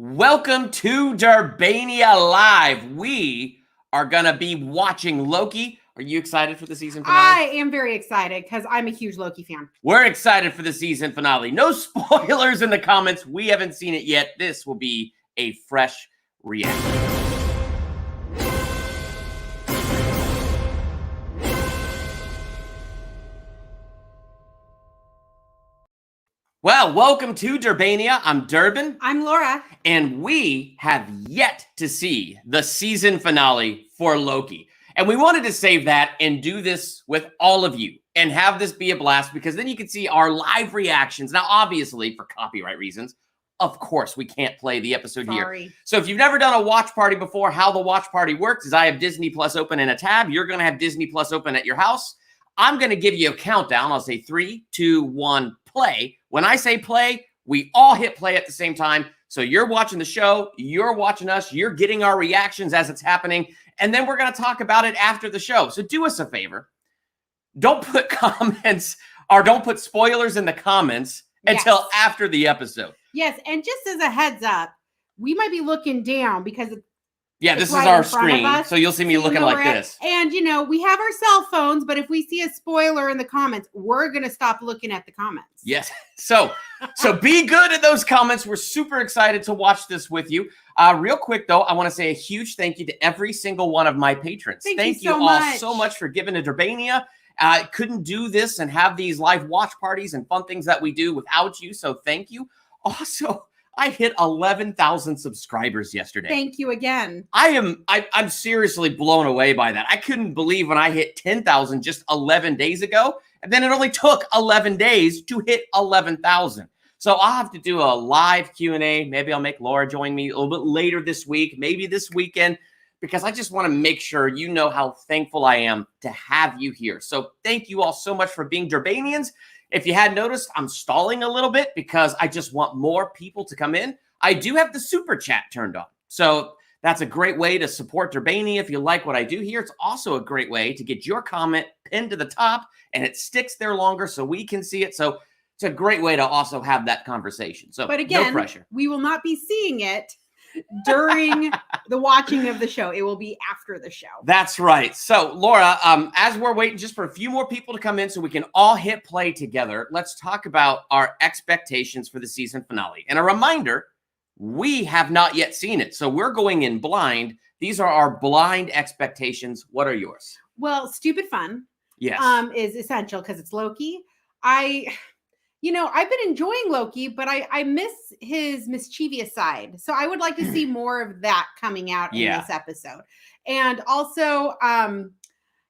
Welcome to Durbania Live. We are going to be watching Loki. Are you excited for the season finale? I am very excited because I'm a huge Loki fan. We're excited for the season finale. No spoilers in the comments. We haven't seen it yet. This will be a fresh reaction. Well, welcome to Durbania. I'm Durbin. I'm Laura. And we have yet to see the season finale for Loki. And we wanted to save that and do this with all of you and have this be a blast because then you can see our live reactions. Now, obviously, for copyright reasons, of course, we can't play the episode here. So if you've never done a watch party before, how the watch party works is I have Disney Plus open in a tab. You're going to have Disney Plus open at your house. I'm going to give you a countdown. I'll say 3, 2, 1, play. When I say play, we all hit play at the same time. So you're watching the show, you're watching us, you're getting our reactions as it's happening, and then we're going to talk about it after the show. So do us a favor. Don't put comments or don't put spoilers in the comments until after the episode. Yes, and just as a heads up, we might be looking down because this is our screen, so you'll see me looking like this. And, you know, we have our cell phones, but if we see a spoiler in the comments, we're going to stop looking at the comments. Yes. So be good at those comments. We're super excited to watch this with you. Real quick, though, I want to say a huge thank you to every single one of my patrons. Thank you all so much for giving to Durbania. Couldn't do this and have these live watch parties and fun things that we do without you, so thank you. Also, I hit 11,000 subscribers yesterday. Thank you again. I'm seriously blown away by that. I couldn't believe when I hit 10,000 just 11 days ago, and then it only took 11 days to hit 11,000. So I'll have to do a live Q&A. Maybe I'll make Laura join me a little bit later this week, maybe this weekend, because I just want to make sure you know how thankful I am to have you here. So thank you all so much for being Durbanians. If you hadn't noticed, I'm stalling a little bit because I just want more people to come in. I do have the super chat turned on. So that's a great way to support Durbania if you like what I do here. It's also a great way to get your comment pinned to the top and it sticks there longer so we can see it. So it's a great way to also have that conversation. So but again, no pressure. We will not be seeing it during the watching of the show. It will be after the show. That's right. So Laura, as we're waiting just for a few more people to come in so we can all hit play together, let's talk about our expectations for the season finale. And a reminder, we have not yet seen it. So we're going in blind. These are our blind expectations. What are yours? Well, stupid fun is essential because it's Loki. I've been enjoying Loki, but I miss his mischievous side. So I would like to see more of that coming out in this episode. And also, I'm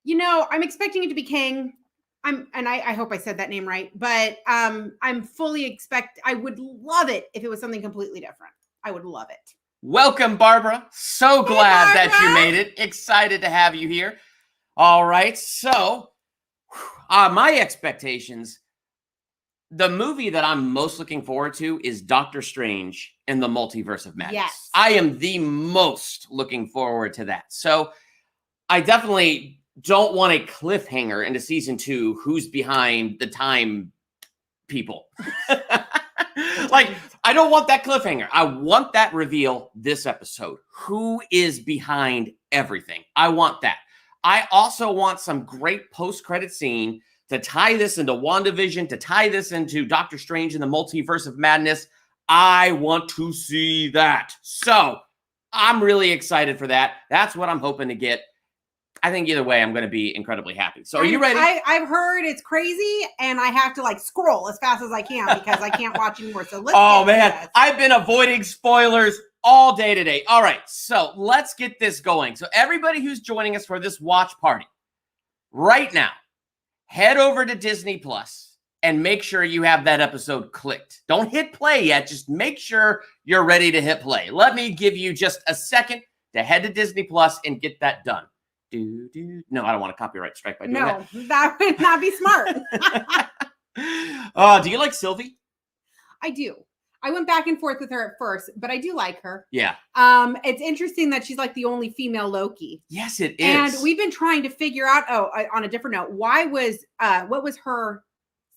expecting it to be King. I hope I said that name right, but I would love it if it was something completely different. I would love it. Welcome, Barbara. So glad that you made it. Excited to have you here. All right. So my expectations. The movie that I'm most looking forward to is Doctor Strange in the Multiverse of Madness. Yes. I am the most looking forward to that. So I definitely don't want a cliffhanger into season 2. Who's behind the time people? I don't want that cliffhanger. I want that reveal this episode. Who is behind everything? I want that. I also want some great post-credit scene to tie this into WandaVision, to tie this into Doctor Strange in the Multiverse of Madness. I want to see that. So I'm really excited for that. That's what I'm hoping to get. I think either way, I'm going to be incredibly happy. So are you ready? I've heard it's crazy, and I have to scroll as fast as I can because I can't watch anymore. So let's I've been avoiding spoilers all day today. All right, so let's get this going. So everybody who's joining us for this watch party right now, head over to Disney Plus and make sure you have that episode clicked. Don't hit play yet. Just make sure you're ready to hit play. Let me give you just a second to head to Disney Plus and get that done. No, I don't want a copyright strike by doing that. No, that would not be smart. Do you like Sylvie? I do. I went back and forth with her at first, but I do like her. Yeah. It's interesting that she's like the only female Loki. Yes, it is. And we've been trying to figure out, on a different note, what was her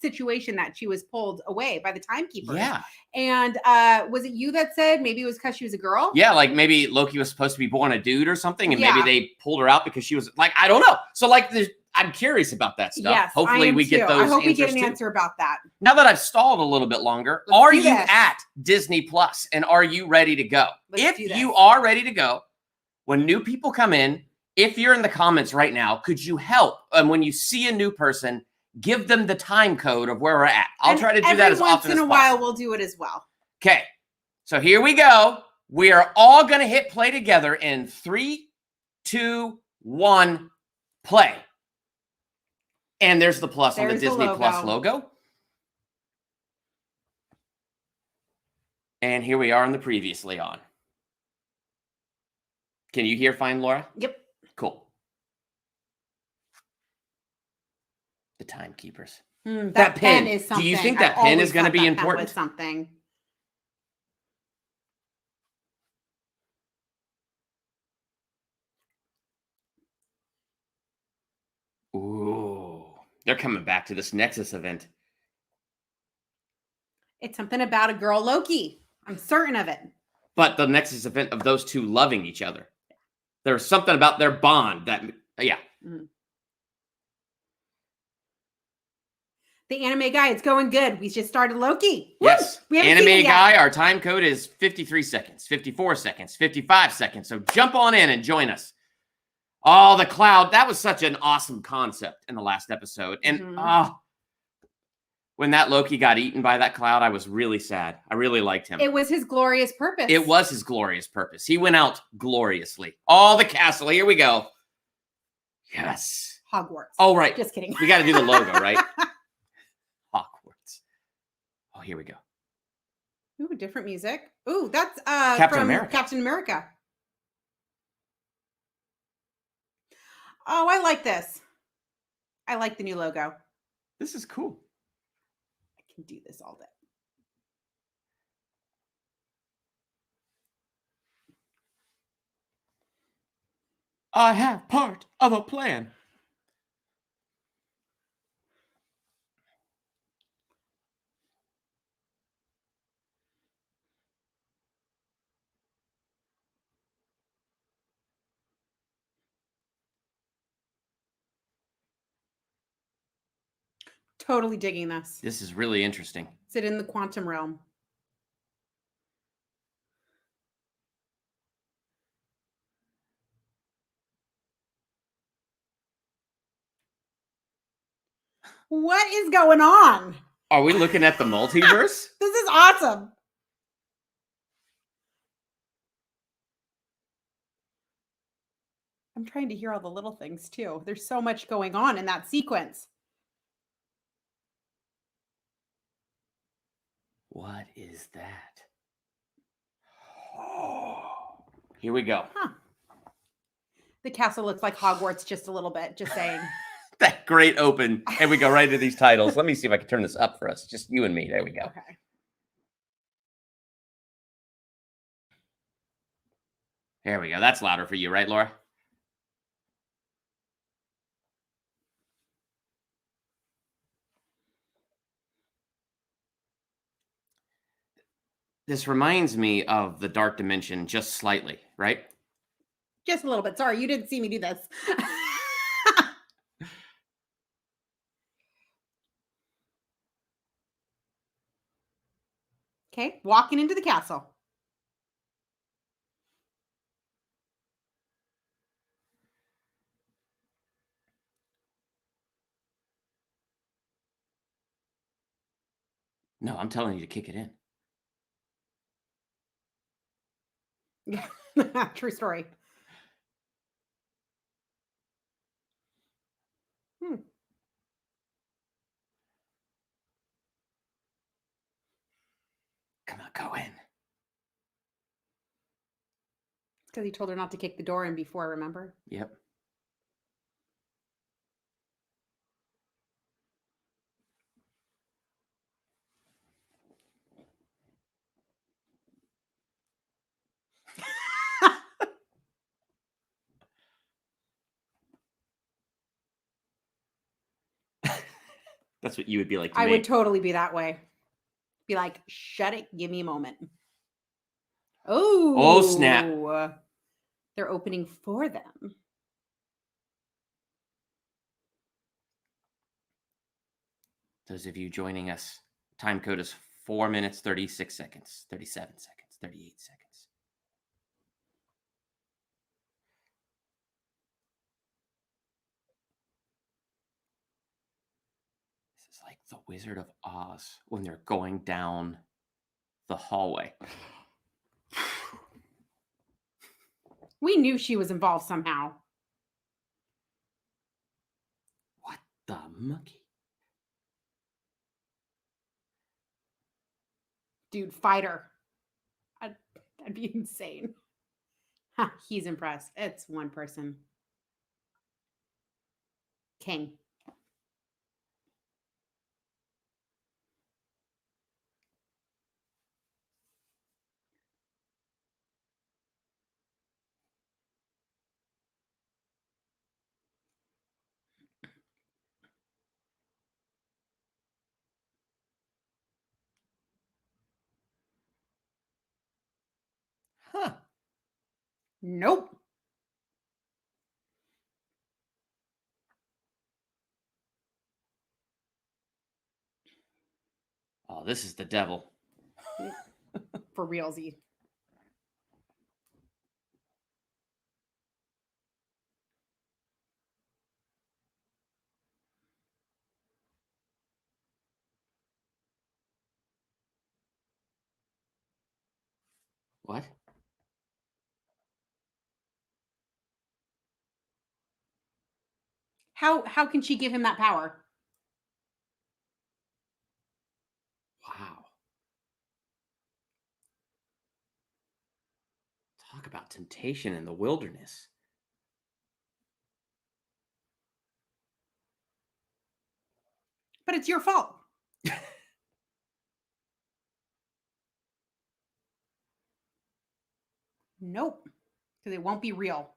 situation that she was pulled away by the timekeepers. Yeah. And was it you that said maybe it was because she was a girl? Yeah, like maybe Loki was supposed to be born a dude or something, and maybe they pulled her out because she was like, I don't know. So like, I'm curious about that stuff. Yes, hopefully we get those. I hope we get an answer about that. Now that I've stalled a little bit longer, are you at Disney Plus and are you ready to go? If you are ready to go, when new people come in, if you're in the comments right now, could you help? And when you see a new person, give them the time code of where we're at. I'll try to do that as often as possible. Once in a while, we'll do it as well. Okay, so here we go. We are all going to hit play together in 3, 2, 1, play. And there's the plus on the Disney Plus logo. And here we are on the previously on. Can you hear fine, Laura? Yep. Cool. The timekeepers. That pen is something. Do you think that pen is going to be important? Something. Ooh, they're coming back to this Nexus event. It's something about a girl Loki. I'm certain of it. But the Nexus event of those two loving each other. There's something about their bond that, yeah. Mm-hmm. The anime guy, it's going good. We just started Loki. Yes. Anime guy, our time code is 53 seconds, 54 seconds, 55 seconds. So jump on in and join us. Oh, the cloud. That was such an awesome concept in the last episode. And when that Loki got eaten by that cloud, I was really sad. I really liked him. It was his glorious purpose. It was his glorious purpose. He went out gloriously. Oh, the castle. Here we go. Yes. Hogwarts. Oh, right. Just kidding. We got to do the logo, right? Hogwarts. Oh, here we go. Ooh, different music. Ooh, that's Captain America. Captain America. Oh, I like this. I like the new logo. This is cool. I can do this all day. I have part of a plan. Totally digging this. This is really interesting. Is it in the quantum realm? What is going on? Are we looking at the multiverse? This is awesome. I'm trying to hear all the little things too. There's so much going on in that sequence. What is that? Oh, here we go. Huh. The castle looks like Hogwarts just a little bit, just saying. That great open. And we go right into these titles. Let me see if I can turn this up for us. Just you and me. There we go. Okay. There we go. That's louder for you, right, Laura? This reminds me of the Dark Dimension just slightly, right? Just a little bit. Sorry, you didn't see me do this. Okay, walking into the castle. No, I'm telling you to kick it in. Yeah, true story. Come on, go in. Because he told her not to kick the door in before, remember? Yep. That's what you would be like to I me. would totally be that way. Be like, shut it. Give me a moment. Oh, snap. They're opening for them. Those of you joining us, time code is 4 minutes, 36 seconds, 37 seconds, 38 seconds. This is like the Wizard of Oz when they're going down the hallway. We knew she was involved somehow. What the monkey? Dude, fighter. That'd be insane. Huh, he's impressed. It's one person. King. Huh. Nope. Oh, this is the devil. For realsy. What? How can she give him that power? Wow. Talk about temptation in the wilderness. But it's your fault. Nope. Because it won't be real.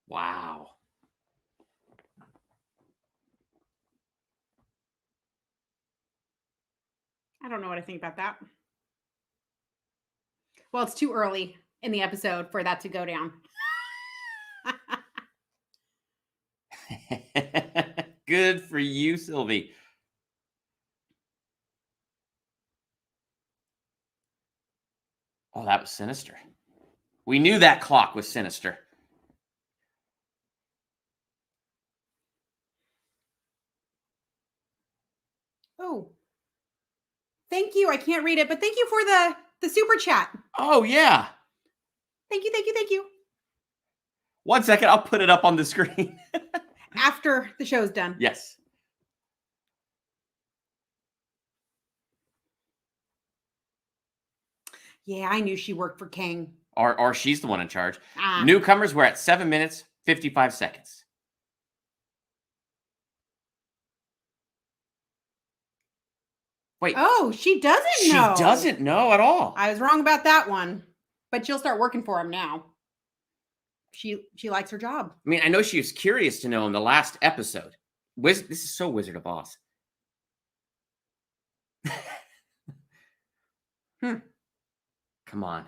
Wow. I don't know what I think about that. Well, it's too early in the episode for that to go down. Good for you, Sylvie. Oh, that was sinister. We knew that clock was sinister. Oh, thank you. I can't read it, but thank you for the super chat. Oh, yeah. Thank you, thank you, thank you. 1 second, I'll put it up on the screen. After the show's done. Yes. Yeah, I knew she worked for King. Or she's the one in charge. Newcomers, we're at 7 minutes, 55 seconds. Wait. Oh, she doesn't know. She doesn't know at all. I was wrong about that one. But she'll start working for him now. She likes her job. I mean, I know she was curious to know in the last episode. This is so Wizard of Oz. Come on.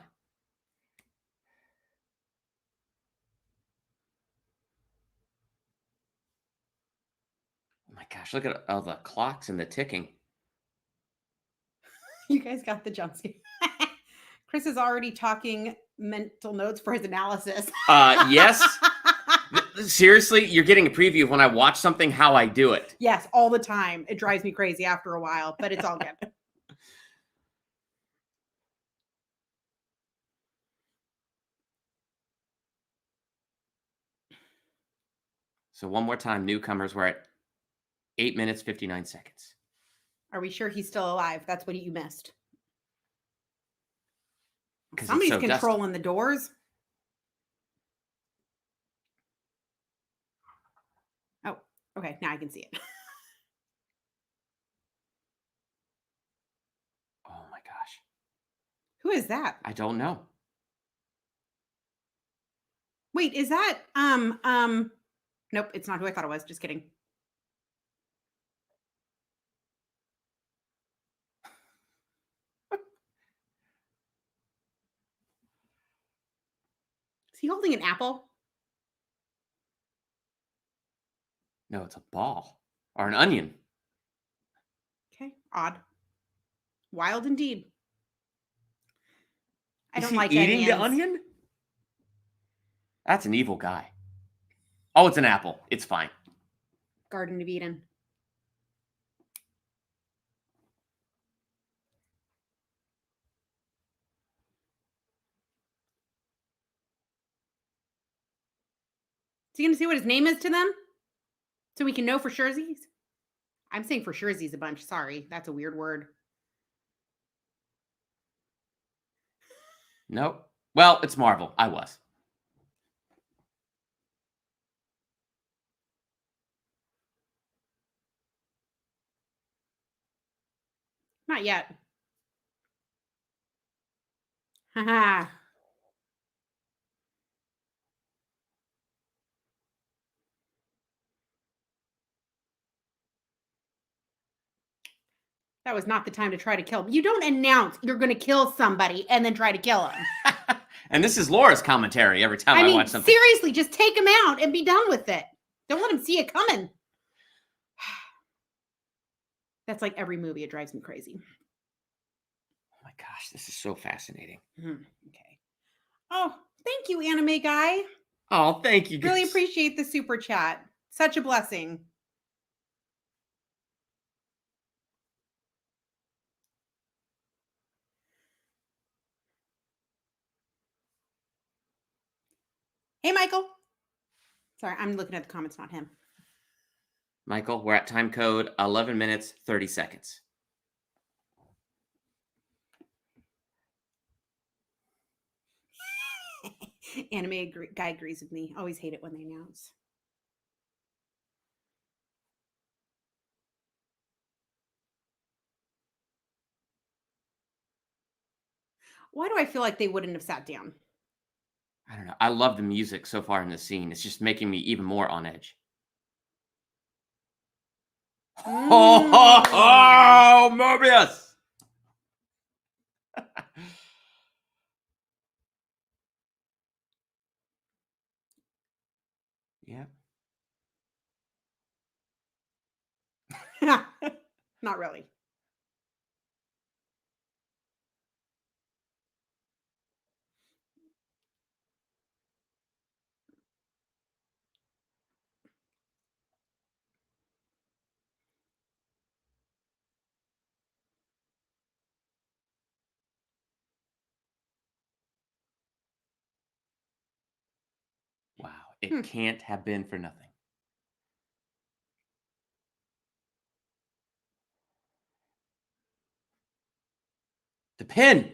Oh my gosh, look at all the clocks and the ticking. You guys got the jump scare. Chris is already talking mental notes for his analysis. Yes. Seriously, you're getting a preview of when I watch something, how I do it. Yes, all the time. It drives me crazy after a while, but it's all good. So one more time, newcomers, we're at 8 minutes, 59 seconds. Are we sure he's still alive? That's what you missed. Because somebody's controlling the doors. Oh, okay. Now I can see it. is that? I don't know. Wait, is that nope, it's not who I thought it was. Just kidding. Is he holding an apple? No, it's a ball or an onion. Okay, odd. Wild indeed. I Is don't he like eating the onions. onion? That's an evil guy. Oh, it's an apple. It's fine. Garden of Eden. Is he going to say what his name is to them? So we can know for surezies? I'm saying for surezies a bunch. Sorry. That's a weird word. Nope. Well, it's Marvel. I was. Not yet. Haha. That was not the time to try to kill him. You don't announce you're going to kill somebody and then try to kill him. And this is Laura's commentary every time I watch something. Seriously, just take him out and be done with it. Don't let him see it coming. That's like every movie. It drives me crazy. Oh my gosh, this is so fascinating. Okay. Oh, thank you, anime guy. Oh, thank you. Really appreciate the super chat. Such a blessing. Hey, Michael. Sorry, I'm looking at the comments, not him. Michael, we're at time code 11 minutes, 30 seconds. Anime guy agrees with me. Always hate it when they announce. Why do I feel like they wouldn't have sat down? I don't know. I love the music so far in the scene. It's just making me even more on edge. Oh, Mobius! Yeah. Not really. Wow. It can't have been for nothing. The pin.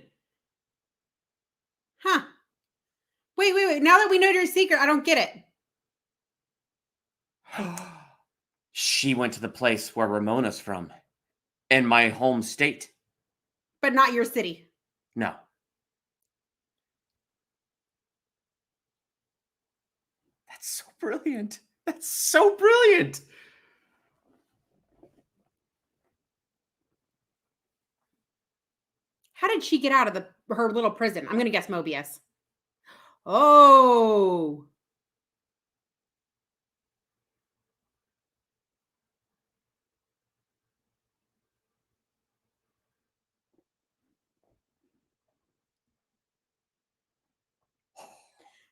Huh. Wait. Now that we know your secret, I don't get it. She went to the place where Ramona's from. In my home state. But not your city. No. That's so brilliant. That's so brilliant. How did she get out of her little prison? I'm going to guess Mobius. Oh.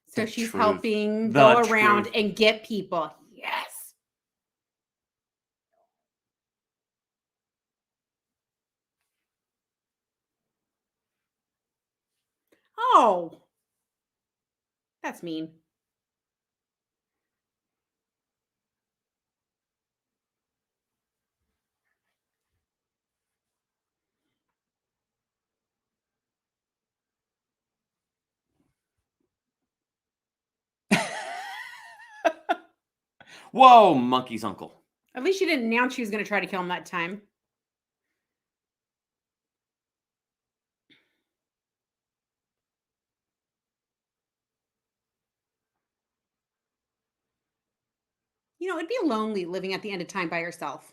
So she's helping go around and get people. Yes. Oh. That's mean. Whoa, monkey's uncle. At least she didn't announce she was going to try to kill him that time. It'd be lonely living at the end of time by herself.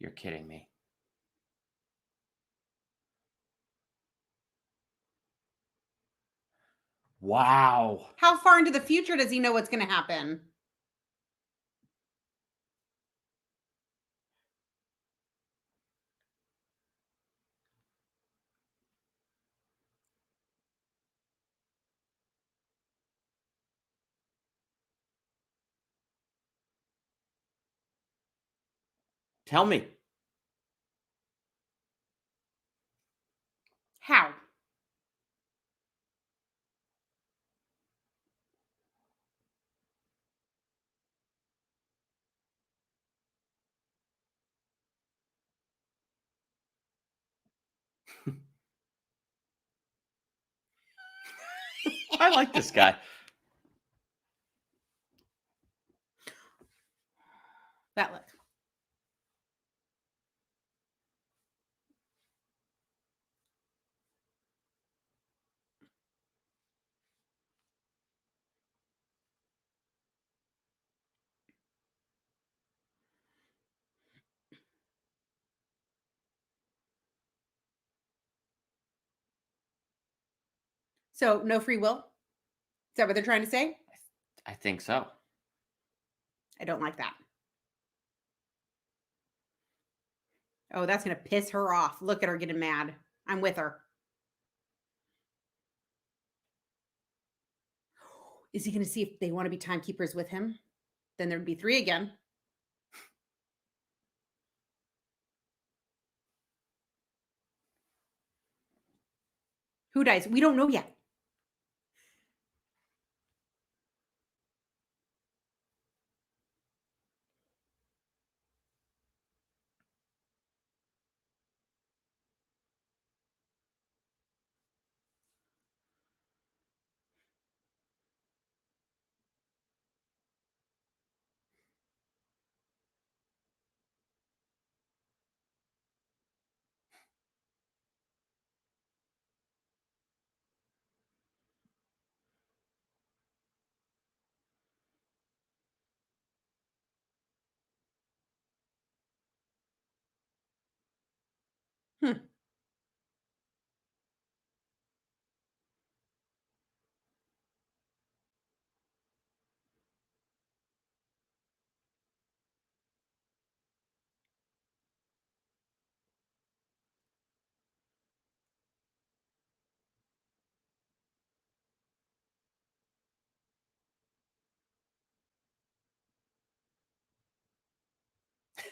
You're kidding me. Wow. How far into the future does he know what's going to happen? Tell me. How? I like this guy. That look. So no free will? Is that what they're trying to say? I think so. I don't like that. Oh, that's going to piss her off. Look at her getting mad. I'm with her. Is he going to see if they want to be timekeepers with him? Then there'd be 3 again. Who dies? We don't know yet. Hmm.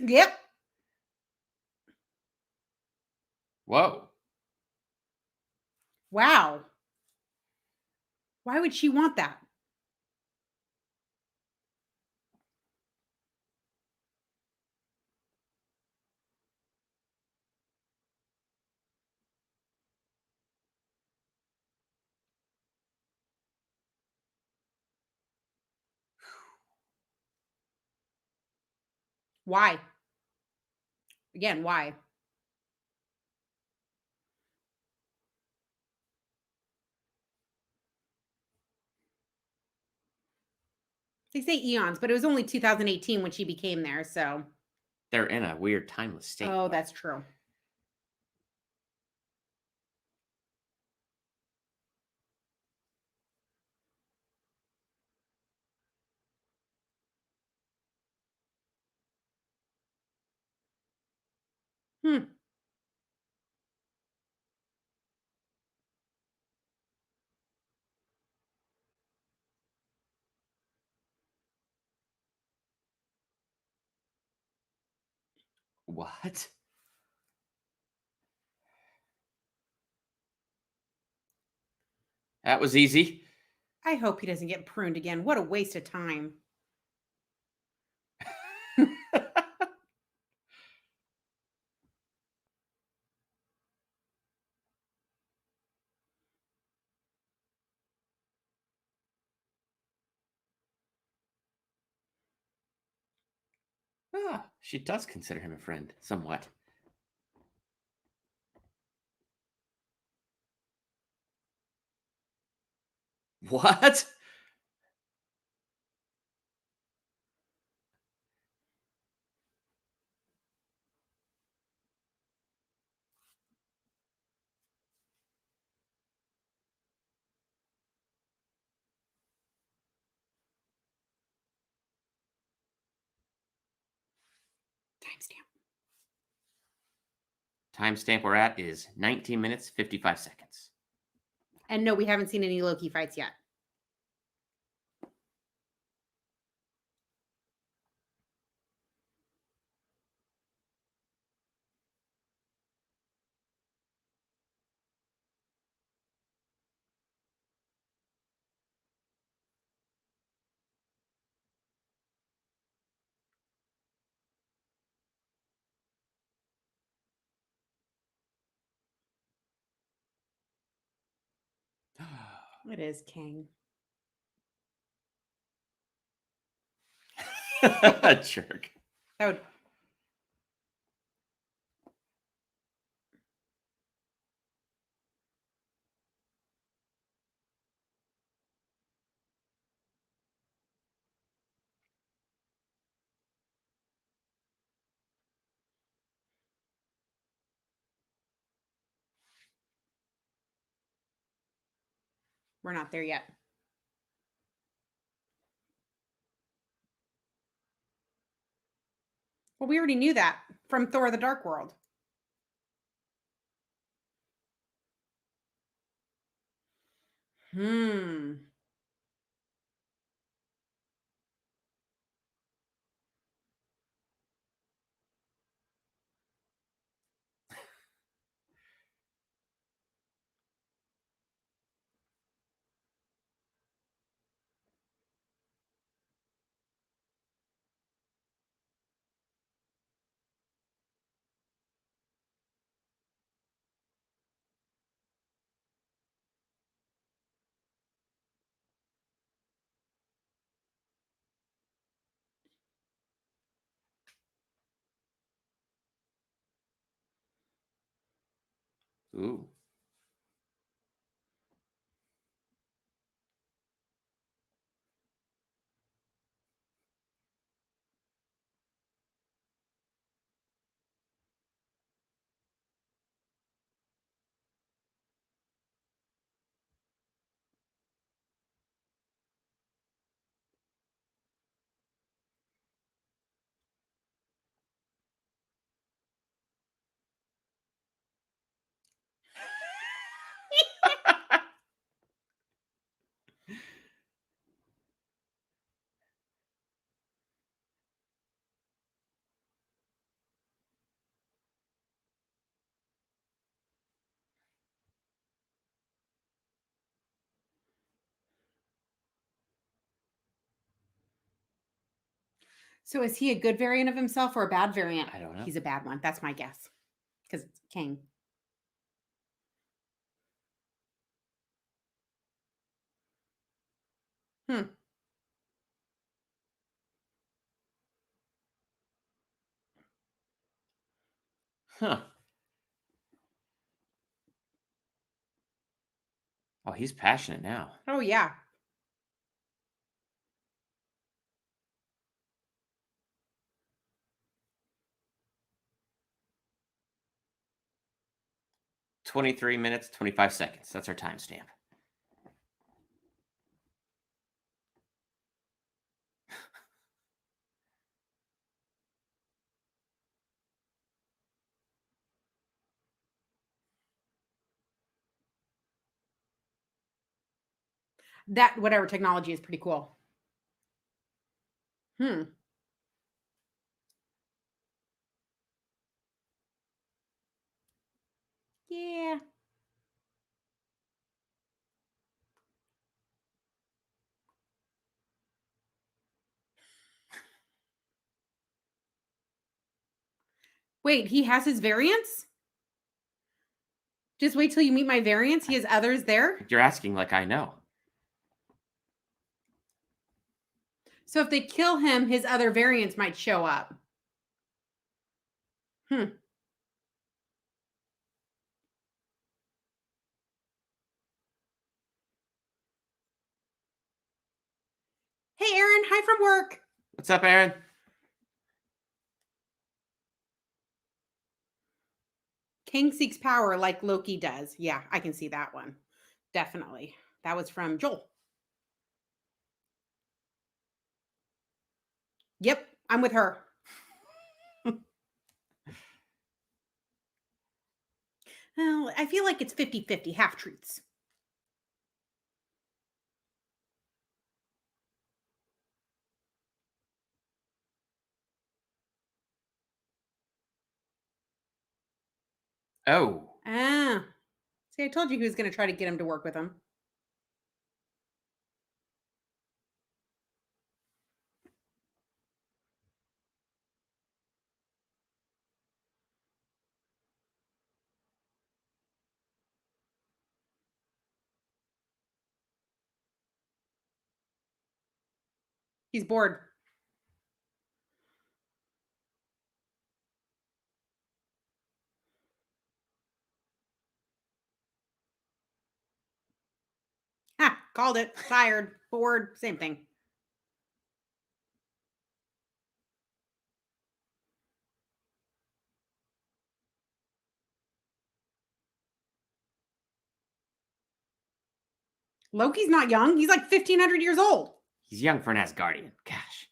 Yep. Whoa. Wow. Why would she want that? Why? Again, why? They say eons, but it was only 2018 when she became there, so. They're in a weird timeless state. Oh, that's true. Hmm. What? That was easy. I hope he doesn't get pruned again. What a waste of time. She does consider him a friend, somewhat. What? Timestamp. Timestamp we're at is 19 minutes, 55 seconds. And no, we haven't seen any Loki fights yet. It is King. Jerk. That would. We're not there yet. Well, we already knew that from Thor: The Dark World. Ooh. So is he a good variant of himself or a bad variant? I don't know. He's a bad one. That's my guess. Because it's King. Hmm. Huh. Oh, he's passionate now. Oh, yeah. "23 minutes, 25 seconds." That's our timestamp. That whatever technology is pretty cool. Hmm. Yeah. Wait, he has his variants? Just wait till you meet my variants. He has others there. You're asking like I know. So if they kill him, his other variants might show up. Hmm. Hi from work. What's up, Aaron? King seeks power like Loki does. Yeah, I can see that one. Definitely. That was from Joel. Yep, I'm with her. Well, I feel like it's 50-50, half truths. Oh. Ah. See, I told you he was going to try to get him to work with him. He's bored. Ha, called it. Tired, bored, same thing. Loki's not young. He's like 1,500 years old. He's young for an Asgardian. Gosh.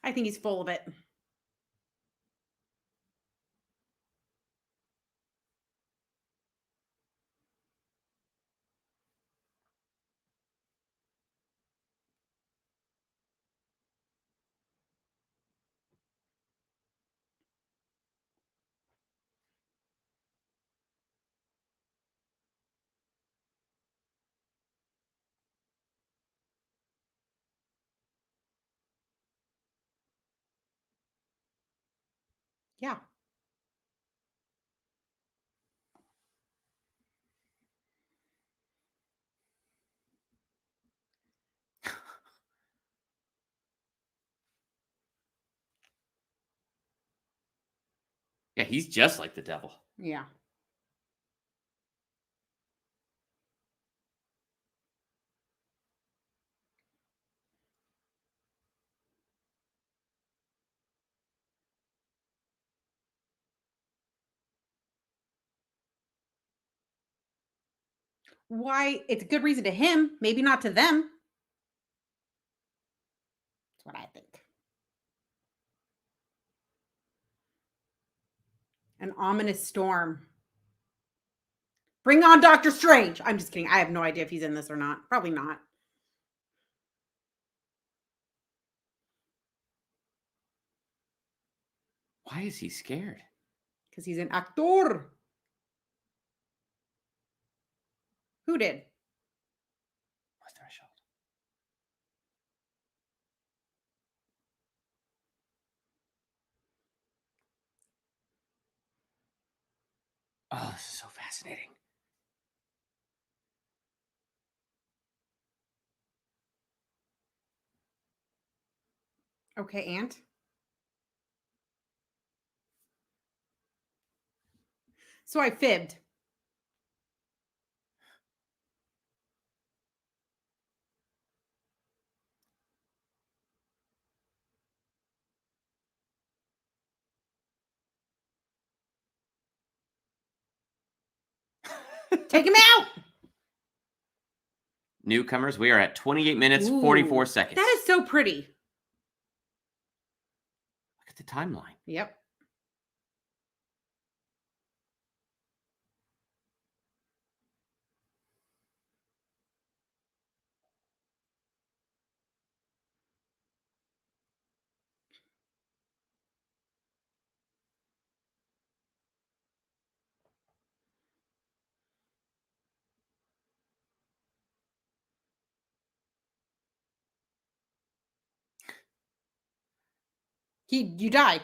I think he's full of it. Yeah. Yeah, he's just like the devil. Yeah. Why? It's a good reason to him, maybe not to them. That's what I think. An ominous storm. Bring on Doctor Strange. I'm just kidding. I have no idea if he's in this or not. Probably not. Why is he scared? Because he's an actor. Who did? My threshold. Oh, this is so fascinating. Okay, Aunt. So I fibbed. Take him out. Newcomers, we are at 28 minutes, Ooh, 44 seconds. That is so pretty. Look at the timeline. Yep. You die.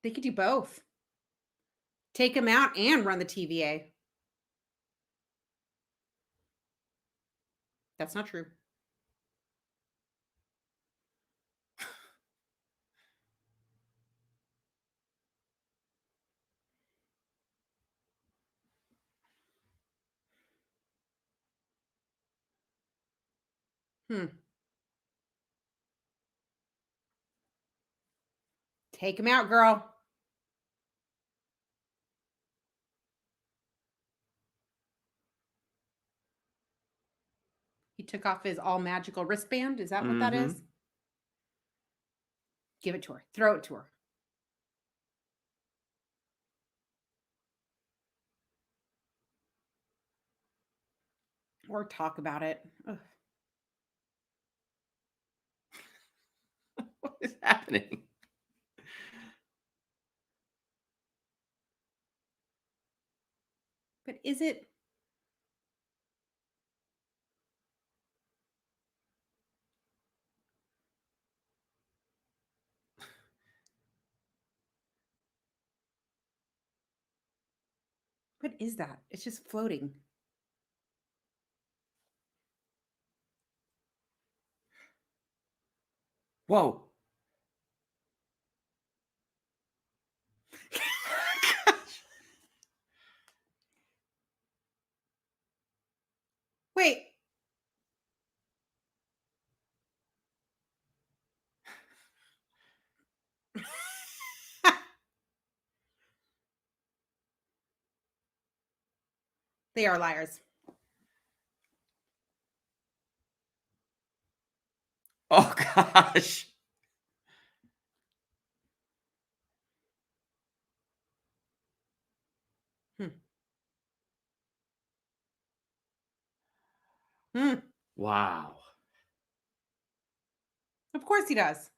They could do both. Take him out and run the TVA. That's not true. Take him out, girl. He took off his all magical wristband. Is that what that is? Give it to her. Throw it to her. Or talk about it. Ugh. What is happening? But is it? What is that? It's just floating. Whoa. Wait. They are liars. Oh, gosh. Wow. Of course he does.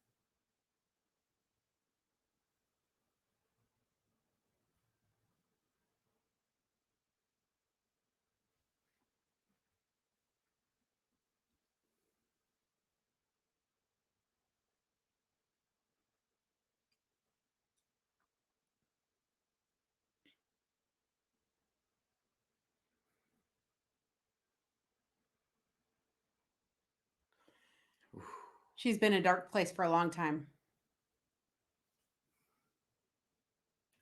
She's been in a dark place for a long time.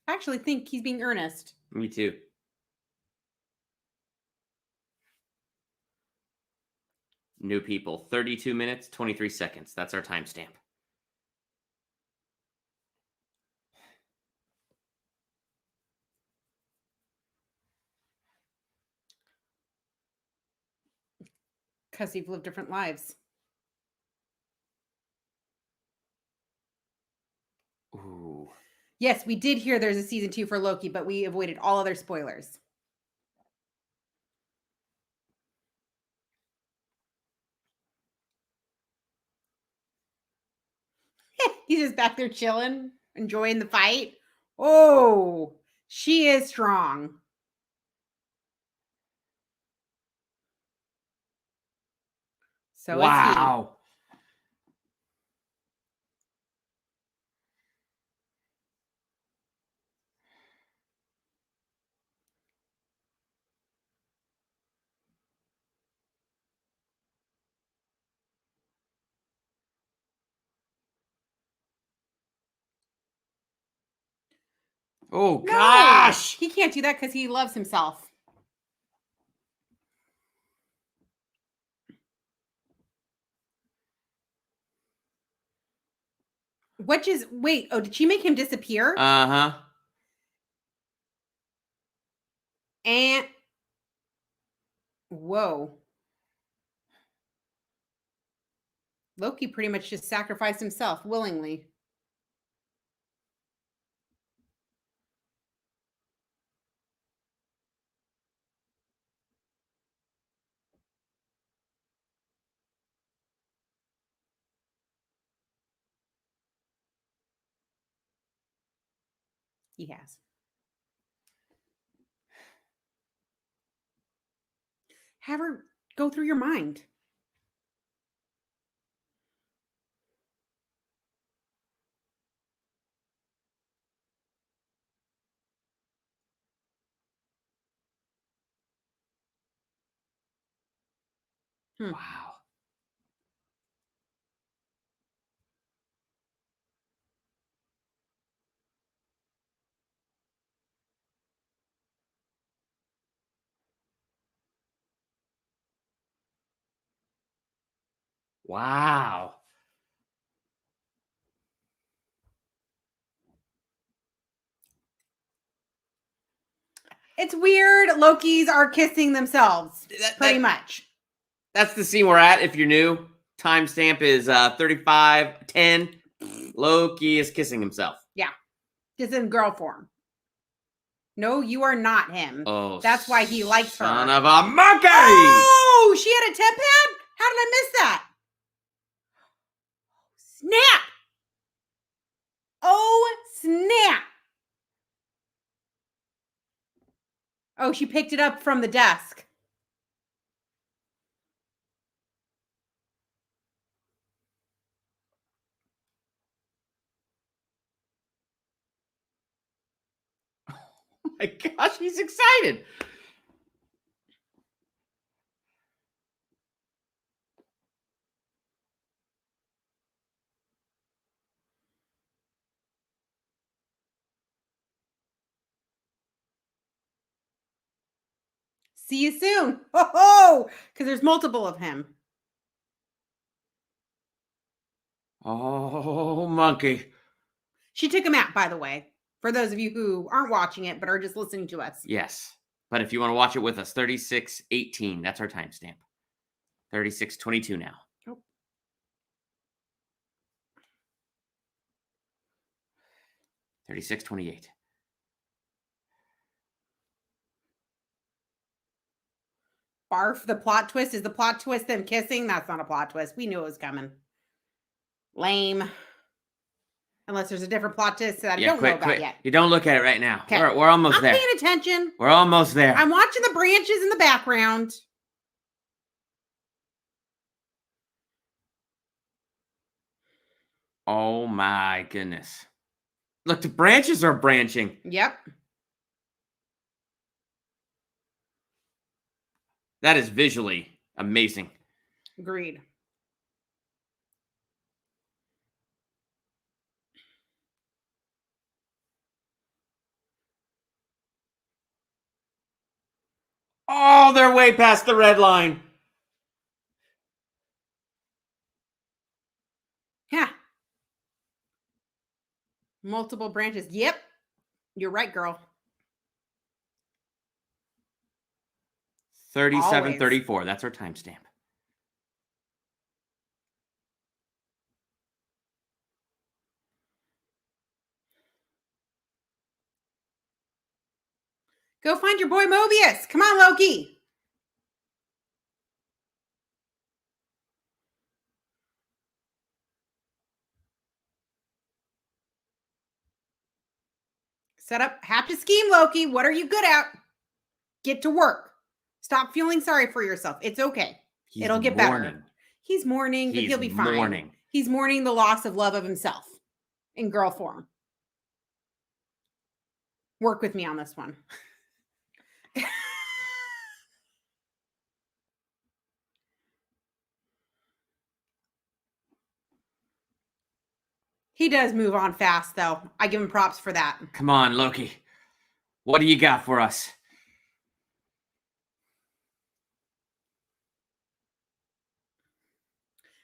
I actually think he's being earnest. Me too. New people, 32 minutes, 23 seconds. That's our timestamp. Because you've lived different lives. Ooh. Yes, we did hear there's a season 2 for Loki, but we avoided all other spoilers. He's just back there chilling, enjoying the fight. Oh, she is strong. So wow. Oh, gosh. He can't do that because he loves himself. Wait, oh, did she make him disappear? Uh-huh. And whoa. Loki pretty much just sacrificed himself willingly. He has. Have her go through your mind. Wow. Wow. It's weird. Lokis are kissing themselves, pretty much. That's the scene we're at. If you're new, timestamp is 35:10. Loki is kissing himself. Yeah, just in girl form. No, you are not him. Oh, that's why he likes her. Son of a monkey! Oh, she had a temp pad? How did I miss that? Snap! Oh, snap! Oh, she picked it up from the desk. Oh my gosh, he's excited. See you soon. Oh, because there's multiple of him. Oh, monkey. She took him out, by the way, for those of you who aren't watching it but are just listening to us. Yes. But if you want to watch it with us, 36:18. That's our timestamp. 36:22 now. Oh. 36:28. Barf, the plot twist. Is the plot twist them kissing? That's not a plot twist. We knew it was coming. Lame. Unless there's a different plot twist that I don't know about yet. You don't look at it right now. Okay. We're almost there. I'm paying attention. We're almost there. I'm watching the branches in the background. Oh my goodness. Look, the branches are branching. Yep. That is visually amazing. Agreed. Oh, they're way past the red line. Yeah. Multiple branches. Yep. You're right, girl. 37:34. That's our timestamp. Go find your boy Mobius. Come on, Loki. Set up. Have to scheme, Loki. What are you good at? Get to work. Stop feeling sorry for yourself. It's okay. It'll get better. He's mourning, but he'll be fine. He's mourning the loss of love of himself in girl form. Work with me on this one. He does move on fast, though. I give him props for that. Come on, Loki. What do you got for us?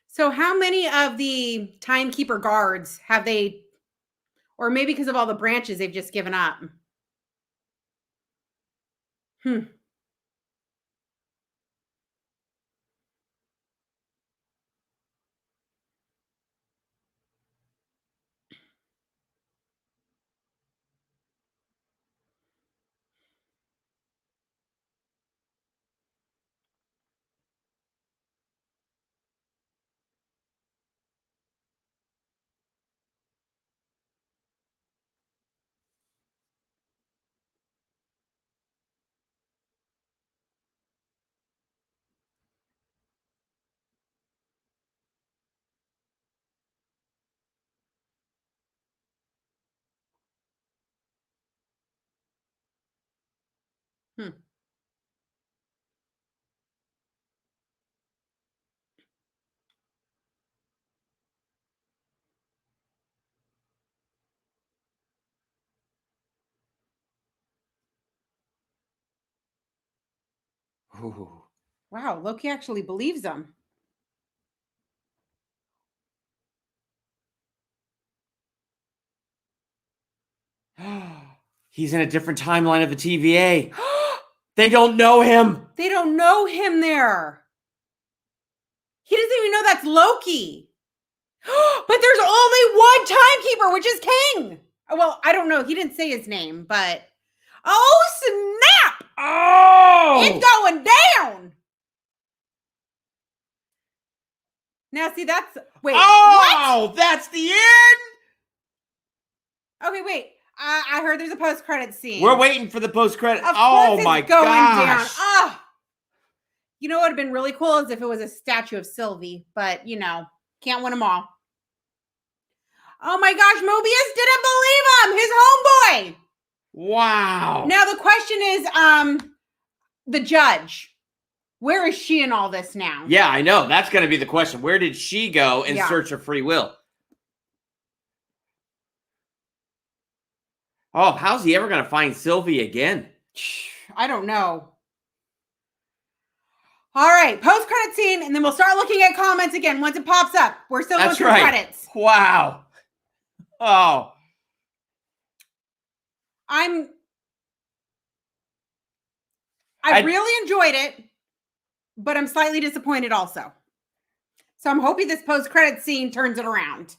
So how many of the timekeeper guards have they, or maybe because of all the branches, they've just given up? Ooh. Wow, Loki actually believes him. He's in a different timeline of the TVA. They don't know him. They don't know him there. He doesn't even know that's Loki. But there's only one timekeeper, which is King. Well, I don't know. He didn't say his name, but oh, snap! Oh! It's going down. Now, see, that's wait. Oh, what? That's the end. Okay, wait. I heard there's a post-credit scene. We're waiting for the post-credit. Oh my gosh. Down. Oh. You know what would have been really cool is if it was a statue of Sylvie, but you know, can't win them all. Oh my gosh, Mobius didn't believe him. His homeboy. Wow. Now the question is, the judge. Where is she in all this now? Yeah, I know. That's going to be the question. Where did she go in search of free will? Oh, how's he ever going to find Sylvie again? I don't know. All right, post-credit scene, and then we'll start looking at comments again once it pops up. We're still going through credits. Wow. Oh. I really enjoyed it, but I'm slightly disappointed also. So I'm hoping this post-credit scene turns it around.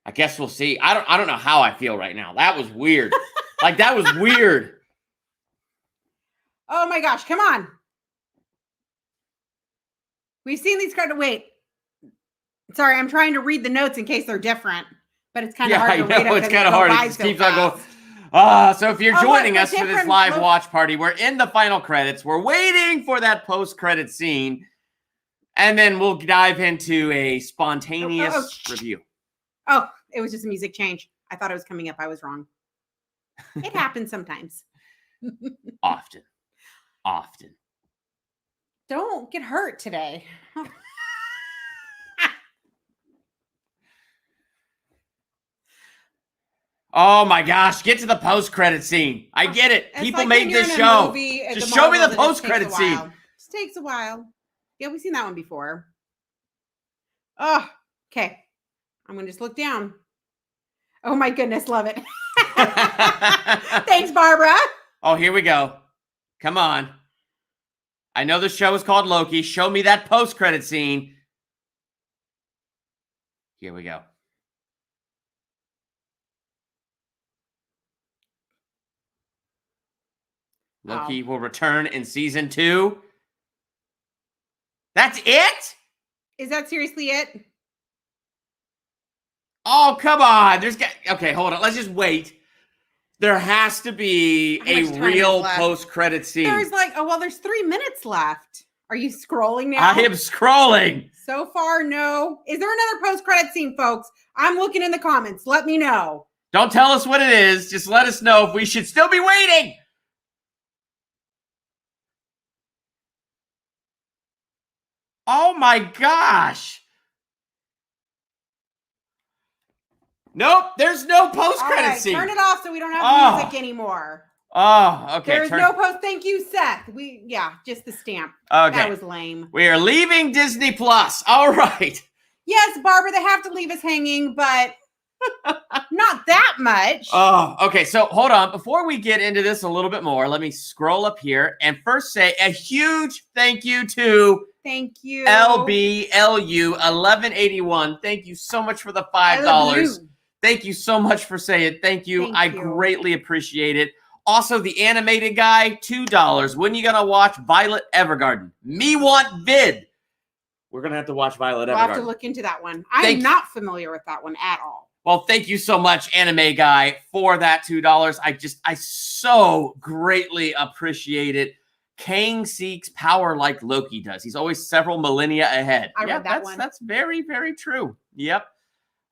I guess we'll see. I don't know how I feel right now. That was weird. Like, that was weird. Oh my gosh, come on. We've seen these credits. Wait. Sorry, I'm trying to read the notes in case they're different, but it's kind of hard to read them. It's kind of hard. It just keeps on going. So if you're joining us for this live watch party, we're in the final credits. We're waiting for that post-credit scene, and then we'll dive into a spontaneous review. Oh, it was just a music change. I thought it was coming up. I was wrong. It happens sometimes. Often. Don't get hurt today. Oh my gosh, get to the post-credit scene. I get it. People made this show. Just show me the post-credit scene. Just takes a while. Yeah, we've seen that one before. Oh, okay. I'm going to just look down. Oh my goodness, love it. Thanks, Barbara. Oh, here we go. Come on. I know the show is called Loki. Show me that post-credit scene. Here we go. Loki will return in season 2. That's it? Is that seriously it? Oh, come on. Okay, hold on. Let's just wait. There has to be a real post-credit scene. There's 3 minutes left. Are you scrolling now? I am scrolling. So far, no. Is there another post-credit scene, folks? I'm looking in the comments. Let me know. Don't tell us what it is. Just let us know if we should still be waiting. Oh my gosh. Nope, there's no post-credit scene. Turn it off so we don't have music anymore. Oh, okay. There's no post. Thank you, Seth. Just the stamp. Okay. That was lame. We are leaving Disney Plus. All right. Yes, Barbara, they have to leave us hanging, but not that much. Oh, okay. So hold on. Before we get into this a little bit more, let me scroll up here and first say a huge thank you to LBLU 1181. Thank you so much for the $5. Thank you so much for saying thank you. I greatly appreciate it. Also, the animated guy, $2. When you gonna watch Violet Evergarden? Me want vid. We're gonna have to watch Violet Evergarden. We'll have to look into that one. I'm not familiar with that one at all. Well, thank you so much, anime guy, for that $2. I so greatly appreciate it. Kang seeks power like Loki does. He's always several millennia ahead. I read that one. That's very, very true. Yep.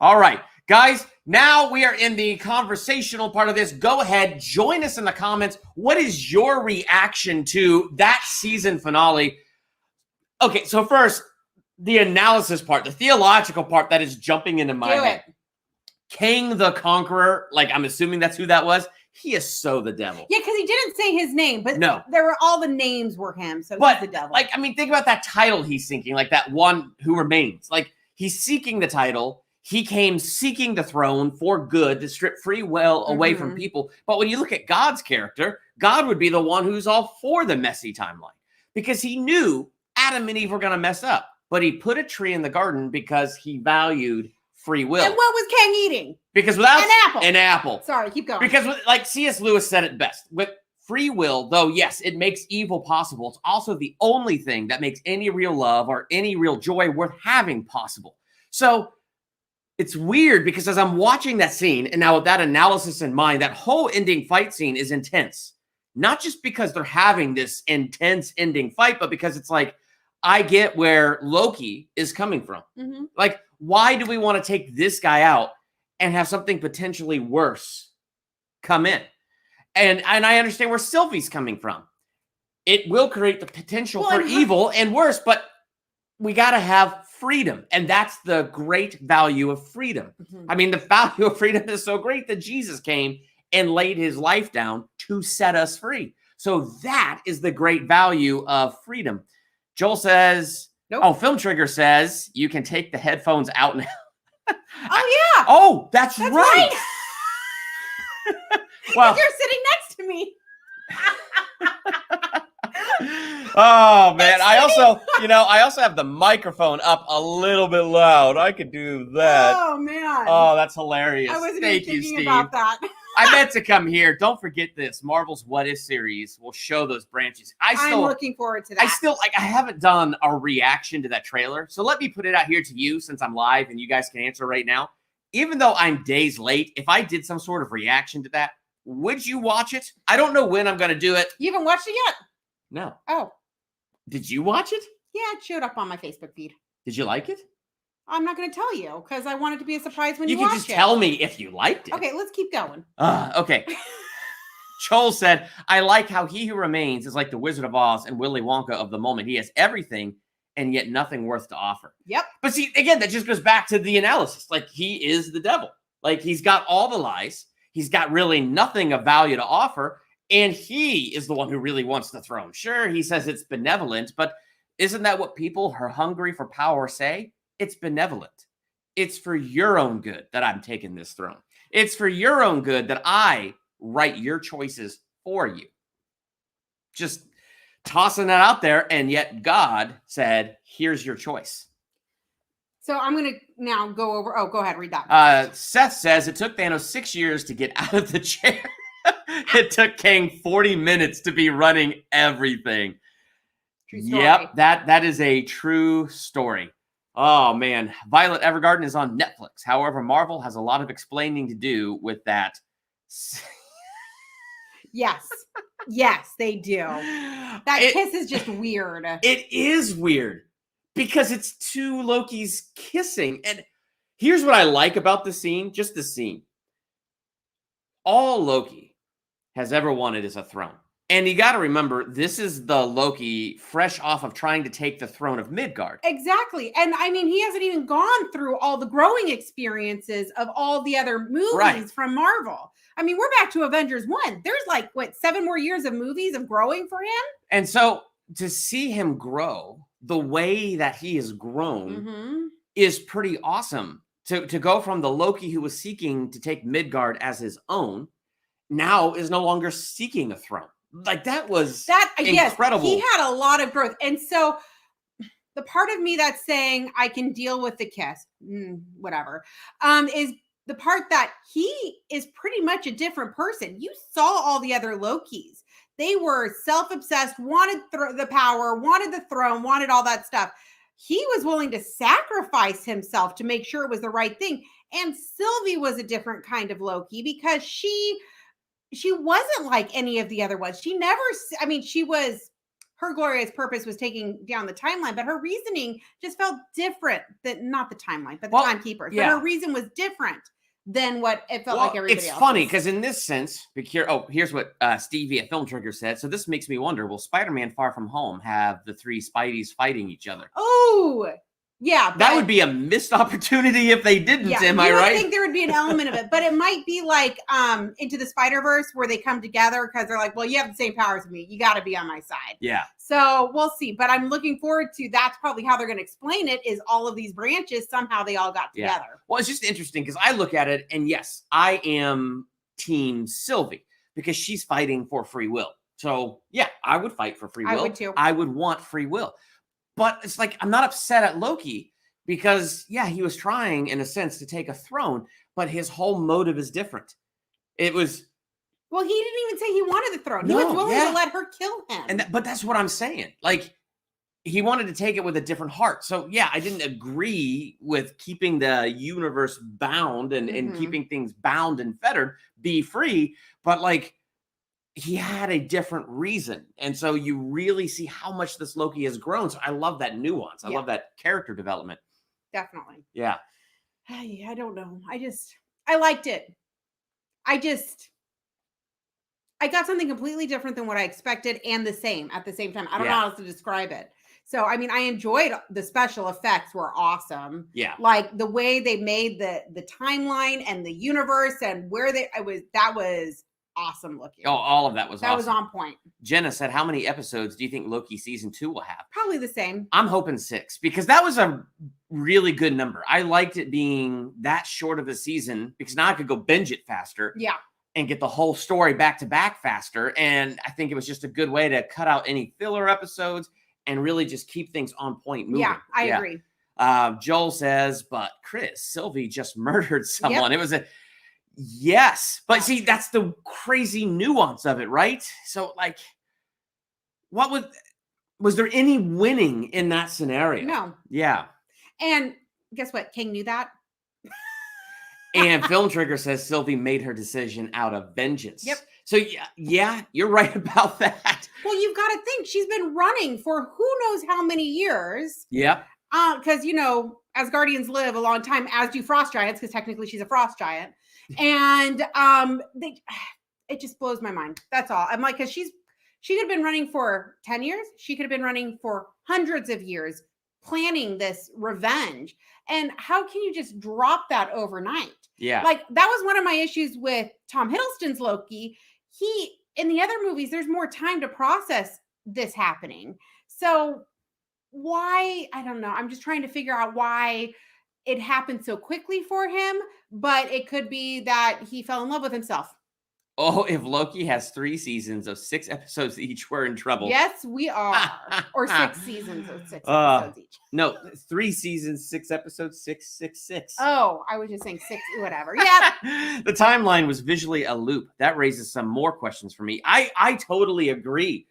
All right, guys, now we are in the conversational part of this. Go ahead, join us in the comments. What is your reaction to that season finale? Okay, so first, the analysis part, the theological part that is jumping into my head. Kang the Conqueror, like I'm assuming that's who that was. he is so the devil. Yeah, because he didn't say his name, but no, all the names were him. So but, he's the devil. Like, I mean, think about that title he's seeking, like that one who remains. Like, he's seeking the title. He came seeking the throne for good to strip free will away from people. But when you look at God's character, God would be the one who's all for the messy timeline because he knew Adam and Eve were going to mess up. But he put a tree in the garden because he valued free will. And what was Cain eating? Because without an apple. Sorry, keep going. Because like C.S. Lewis said it best. With free will, though, yes, it makes evil possible. It's also the only thing that makes any real love or any real joy worth having possible. So it's weird because as I'm watching that scene, and now with that analysis in mind, that whole ending fight scene is intense. Not just because they're having this intense ending fight, but because it's like, I get where Loki is coming from. Like, why do we want to take this guy out and have something potentially worse come in? And I understand where Sylvie's coming from. It will create the potential for evil and worse, but we got to have freedom. And that's the great value of freedom. I mean, the value of freedom is so great that Jesus came and laid his life down to set us free. So that is the great value of freedom. Joel says, Film Trigger says, you can take the headphones out now. Oh, yeah. Oh, that's right. Well, you're sitting next to me. Oh man, I also have the microphone up a little bit loud. I could do that. Oh man. Oh, that's hilarious. I wasn't Thank even you, thinking Steve. about that. I meant to come here. Don't forget this. Marvel's What If series will show those branches. I'm looking forward to that. I haven't done a reaction to that trailer. So let me put it out here to you since I'm live and you guys can answer right now. Even though I'm days late, if I did some sort of reaction to that, would you watch it? I don't know when I'm going to do it. You haven't watched it yet? No. Oh. Did you watch it? Yeah, it showed up on my Facebook feed. Did you like it? I'm not going to tell you because I want it to be a surprise when you watch it. You can just tell me if you liked it. Okay, let's keep going. Okay. Joel said, I like how He Who Remains is like the Wizard of Oz and Willy Wonka of the moment. He has everything and yet nothing worth to offer. Yep. But see, again, that just goes back to the analysis. Like, he is the devil. Like, he's got all the lies. He's got really nothing of value to offer. And he is the one who really wants the throne. Sure, he says it's benevolent, but isn't that what people who are hungry for power say? It's benevolent. It's for your own good that I'm taking this throne. It's for your own good that I write your choices for you. Just tossing that out there. And yet God said, here's your choice. So I'm going to now go over. Oh, go ahead. Read that. Seth says it took Thanos 6 years to get out of the chair. It took Kang 40 minutes to be running everything. True story. Yep, that is a true story. Oh, man. Violet Evergarden is on Netflix. However, Marvel has a lot of explaining to do with that. Yes. Yes, they do. That kiss is just weird. It is weird because it's two Lokis kissing. And here's what I like about the scene, just the scene. All Loki has ever wanted is a throne. And you got to remember, this is the Loki fresh off of trying to take the throne of Midgard. Exactly. And I mean, he hasn't even gone through all the growing experiences of all the other movies from Marvel. I mean, we're back to Avengers 1. There's like, 7 more years of movies of growing for him? And so to see him grow the way that he has grown is pretty awesome. To go from the Loki who was seeking to take Midgard as his own, now is no longer seeking a throne. Like that was incredible. Yes, he had a lot of growth. And so the part of me that's saying I can deal with the kiss, whatever, is the part that he is pretty much a different person. You saw all the other Lokis. They were self-obsessed, wanted the power, wanted the throne, wanted all that stuff. He was willing to sacrifice himself to make sure it was the right thing. And Sylvie was a different kind of Loki because she wasn't like any of the other ones. Her glorious purpose was taking down the timeline, but her reasoning just felt different than not the timeline, but the timekeeper. Yeah. But her reason was different than what it felt like everybody else. It's funny because in this sense, here's what Stevie at Film Trigger said. So this makes me wonder, will Spider-Man Far From Home have the three Spideys fighting each other? Oh, Yeah. That would be a missed opportunity if they didn't, am I right? I think there would be an element of it, but it might be like Into the Spider-Verse where they come together because they're like, well, you have the same powers as me. You got to be on my side. Yeah. So we'll see. But I'm looking forward to, that's probably how they're going to explain it, is all of these branches, somehow they all got together. Yeah. Well, it's just interesting because I look at it and yes, I am Team Sylvie because she's fighting for free will. So yeah, I would fight for free will. I would too. I would want free will. But it's like, I'm not upset at Loki because, yeah, he was trying, in a sense, to take a throne, but his whole motive is different. It was... Well, he didn't even say he wanted the throne. He was willing to let her kill him. But that's what I'm saying. Like, he wanted to take it with a different heart. So, yeah, I didn't agree with keeping the universe bound and keeping things bound and fettered, be free. But, like, he had a different reason. And so you really see how much this Loki has grown. So I love that nuance. I love that character development. Definitely. Yeah. I don't know. I liked it. I got something completely different than what I expected and the same at the same time. I don't know how else to describe it. So, I mean, I enjoyed the special effects were awesome. Yeah. Like the way they made the timeline and the universe and where that was awesome looking. Oh, all of that was awesome. That was on point. Jenna said, how many episodes do you think Loki season 2 will have? Probably the same. I'm hoping 6 because that was a really good number. I liked it being that short of a season because now I could go binge it faster. Yeah. And get the whole story back to back faster. And I think it was just a good way to cut out any filler episodes and really just keep things on point moving. Yeah, I agree. Joel says, but Chris, Sylvie just murdered someone. It was yes. But see, that's the crazy nuance of it, right? So like, was there any winning in that scenario? No. Yeah. And guess what? King knew that. And Film Trigger says Sylvie made her decision out of vengeance. Yep. So yeah, you're right about that. Well, you've got to think she's been running for who knows how many years. Yeah. Because Asgardians live a long time, as do frost giants, because technically she's a frost giant. And it just blows my mind. That's all. I'm like, because she could have been running for 10 years. She could have been running for hundreds of years, planning this revenge. And how can you just drop that overnight? Yeah. Like, that was one of my issues with Tom Hiddleston's Loki. In the other movies, there's more time to process this happening. So why? I don't know. I'm just trying to figure out why it happened so quickly for him, but it could be that he fell in love with himself. Oh, if Loki has 3 seasons of 6 episodes each, we're in trouble. Yes, we are. Or 6 seasons of 6 episodes each. No, 3 seasons, 6 episodes, 666. Oh, I was just saying 6, whatever. Yeah. The timeline was visually a loop. That raises some more questions for me. I totally agree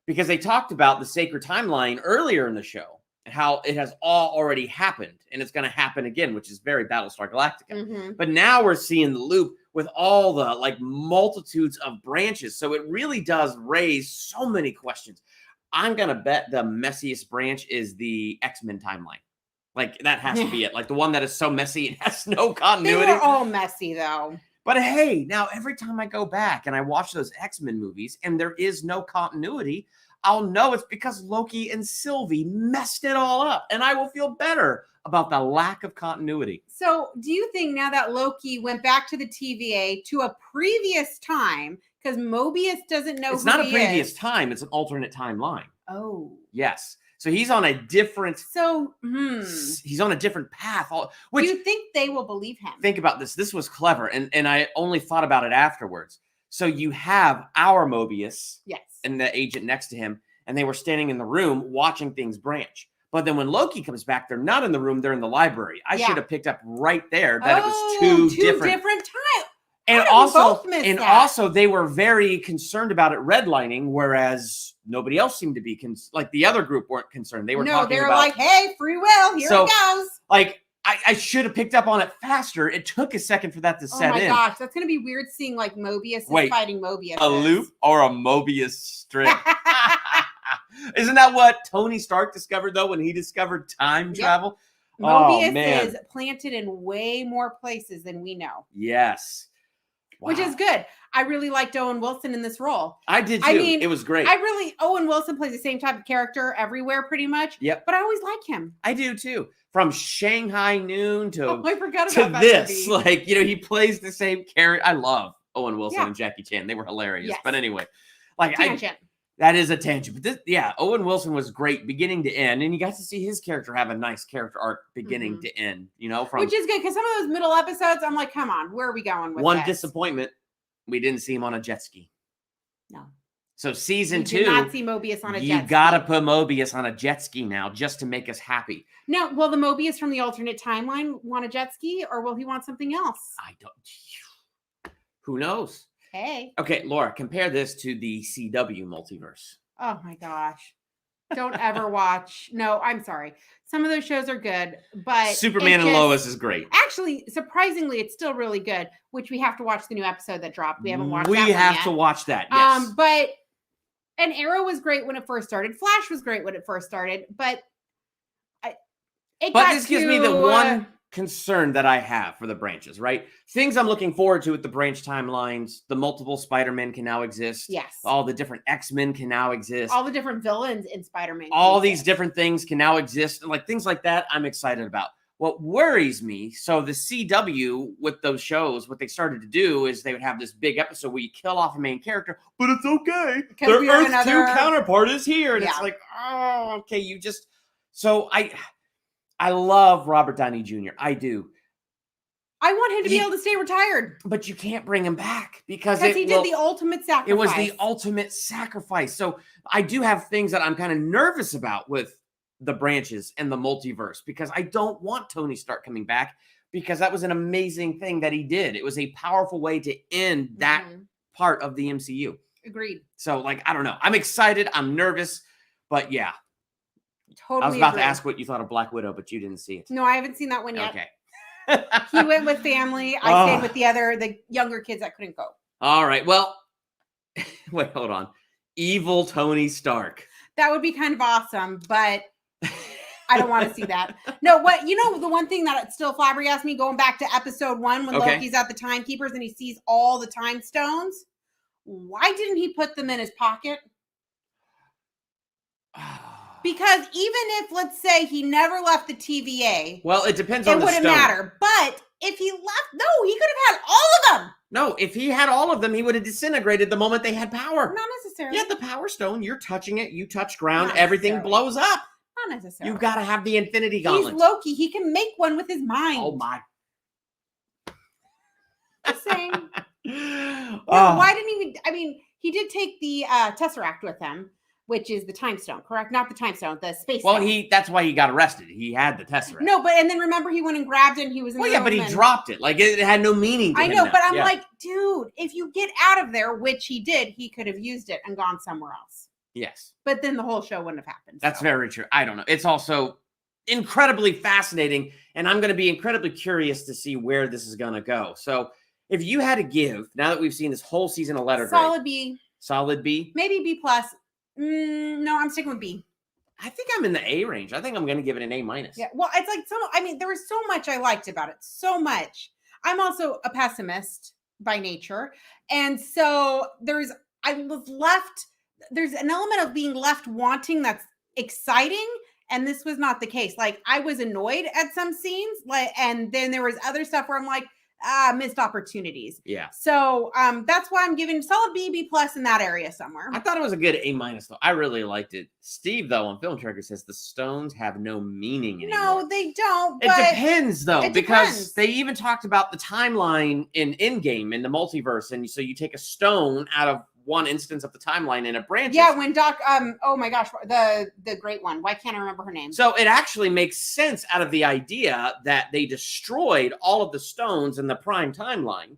because they talked about the sacred timeline earlier in the show and how it has all already happened and it's going to happen again, which is very Battlestar Galactica. Mm-hmm. But now we're seeing the loop with all the multitudes of branches. So it really does raise so many questions. I'm going to bet the messiest branch is the X-Men timeline. Like that has to be it. Like the one that is so messy, it has no continuity. They were all messy though. But hey, now every time I go back and I watch those X-Men movies and there is no continuity, I'll know it's because Loki and Sylvie messed it all up and I will feel better about the lack of continuity. So do you think now that Loki went back to the TVA to a previous time, because Mobius doesn't know it's not a previous time, it's an alternate timeline. Oh. Yes. So he's on a different he's on a different path. Do you think they will believe him? Think about this. This was clever. And I only thought about it afterwards. So you have our Mobius and the agent next to him, and they were standing in the room watching things branch. But then when Loki comes back, they're not in the room, they're in the library. I should have picked up right there that it was two different times. And also they were very concerned about it redlining, whereas nobody else seemed to be the other group weren't concerned. They were they were like, hey, free will, here it goes. Like I should have picked up on it faster. It took a second for that to set in. Oh my gosh, that's gonna be weird seeing like Mobius is fighting Mobius. A loop or a Mobius strip. Isn't that what Tony Stark discovered though when he discovered time travel? Mobius is planted in way more places than we know. Yes. which is good. I really liked Owen Wilson in this role. I did too. It was great. Owen Wilson plays the same type of character everywhere pretty much. Yep. But I always like him. I do too. From Shanghai Noon to, I forgot about that this. movie. Like, he plays the same character. I love Owen Wilson and Jackie Chan. They were hilarious. Yes. But anyway, like tangent. That is a tangent. But Owen Wilson was great beginning to end. And you got to see his character have a nice character arc beginning to end, Which is good because some of those middle episodes, I'm like, come on, where are we going with one disappointment. We didn't see him on a jet ski. No. So season 2, did not see Mobius on a jet ski. You got to put Mobius on a jet ski now just to make us happy. Now, will the Mobius from the alternate timeline want a jet ski or will he want something else? I don't. Who knows? Hey. Okay, Laura, compare this to the CW multiverse. Oh my gosh. Don't ever watch. No, I'm sorry. Some of those shows are good, but Superman and Lois is great. Actually, surprisingly, it's still really good, which we have to watch the new episode that dropped. We haven't watched that We have yet. to watch that, yes. But and Arrow was great when it first started. Flash was great when it first started, but this gives me the one concern that I have for the branches, right? Things I'm looking forward to with the branch timelines. The multiple Spider-Men can now exist. Yes. All the different X-Men can now exist. All the different villains in Spider-Man. All these different things can now exist. Like things like that, I'm excited about. What worries me, so the CW with those shows, what they started to do is they would have this big episode where you kill off a main character, but it's okay. Their Earth 2 counterpart is here. And it's like, oh, okay, So I love Robert Downey Jr. I do. I want him to be able to stay retired. But you can't bring him back because he did the ultimate sacrifice. It was the ultimate sacrifice. So I do have things that I'm kind of nervous about with the branches and the multiverse because I don't want Tony Stark coming back because that was an amazing thing that he did. It was a powerful way to end that part of the MCU. Agreed. So I don't know. I'm excited. I'm nervous, but yeah. Totally. I was about to ask what you thought of Black Widow, but you didn't see it. No, I haven't seen that one yet. Okay. He went with family. I stayed with the younger kids that couldn't go. All right. Well, wait, hold on. Evil Tony Stark. That would be kind of awesome, but I don't want to see that. No, the one thing that still flabbergasts me going back to episode 1 when Loki's at the timekeepers and he sees all the time stones. Why didn't he put them in his pocket? Because even if, let's say, he never left the TVA. Well, it depends on the stone. It wouldn't matter. But if he left, he could have had all of them. No, if he had all of them, he would have disintegrated the moment they had power. Not necessarily. Yeah, the Power Stone, you're touching it, you touch ground, everything blows up. Not necessarily. You got to have the Infinity Gauntlet. He's Loki. He can make one with his mind. Oh, my. Just saying. Why didn't he? He did take the Tesseract with him. Which is the time stone, correct? Not the time stone, the space stone. Well, that's why he got arrested. He had the Tesseract. No, and then remember he went and grabbed it and he was in the room. But he dropped it. Like, it had no meaning to him. I know, but I'm like, dude, if you get out of there, which he did, he could have used it and gone somewhere else. Yes. But then the whole show wouldn't have happened. That's very true. I don't know. It's also incredibly fascinating, and I'm going to be incredibly curious to see where this is going to go. So, if you had to give, now that we've seen this whole season of letter grade. Solid B. Solid B? Maybe B+. No, I'm sticking with B. I think I'm in the A range. I think I'm going to give it an A-. Yeah, well, it's like there was so much I liked about it. So much. I'm also a pessimist by nature. And so there's an element of being left wanting that's exciting. And this was not the case. Like, I was annoyed at some scenes. And then there was other stuff where I'm like, missed opportunities. Yeah. So that's why I'm giving solid B+ in that area somewhere. I thought it was a good A- though. I really liked it. Steve, though, on Film Tracker says the stones have no meaning anymore. No, they don't. It depends, though, because they even talked about the timeline in Endgame in the multiverse, and so you take a stone out of one instance of the timeline and it branches. Yeah, when oh my gosh, the great one. Why can't I remember her name? So it actually makes sense out of the idea that they destroyed all of the stones in the prime timeline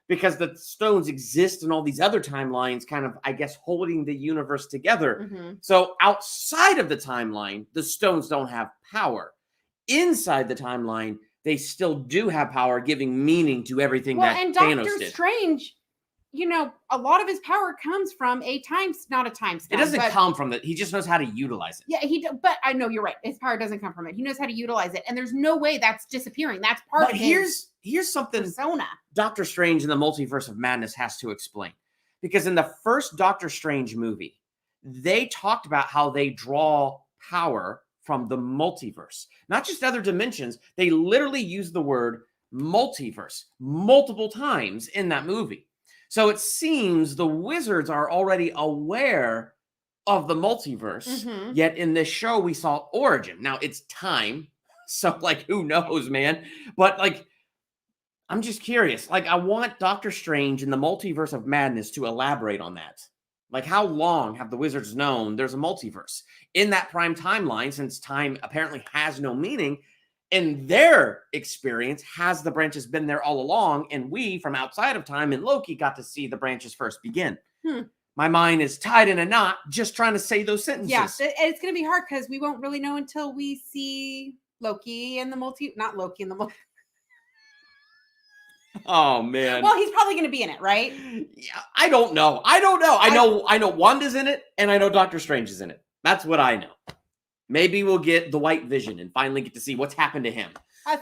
because the stones exist in all these other timelines, kind of, I guess, holding the universe together. Mm-hmm. So outside of the timeline, the stones don't have power. Inside the timeline, they still do have power, giving meaning to everything that and Thanos Doctor did. Strange, a lot of his power comes from not a time stone. It doesn't come from that. He just knows how to utilize it. Yeah, but I know you're right. His power doesn't come from it. He knows how to utilize it. And there's no way that's disappearing. That's part of his here's something persona. Doctor Strange in the Multiverse of Madness has to explain. Because in the first Doctor Strange movie, they talked about how they draw power from the multiverse, not just other dimensions. They literally use the word multiverse multiple times in that movie. So it seems the wizards are already aware of the multiverse, yet in this show we saw origin. Now it's time, so like who knows, man? But like, I'm just curious. Like, I want Doctor Strange in the Multiverse of Madness to elaborate on that. Like, how long have the wizards known there's a multiverse in that prime timeline? Since time apparently has no meaning, in their experience, has the branches been there all along? And we, from outside of time in Loki, got to see the branches first begin. My mind is tied in a knot just trying to say those sentences. Yeah, it's going to be hard because we won't really know until we see Loki and the not Loki and the multi. Oh man. Well, he's probably going to be in it, right? Yeah, I don't know. I know Wanda's in it, and I know Doctor Strange is in it. That's what I know. Maybe we'll get the White Vision and finally get to see what's happened to him.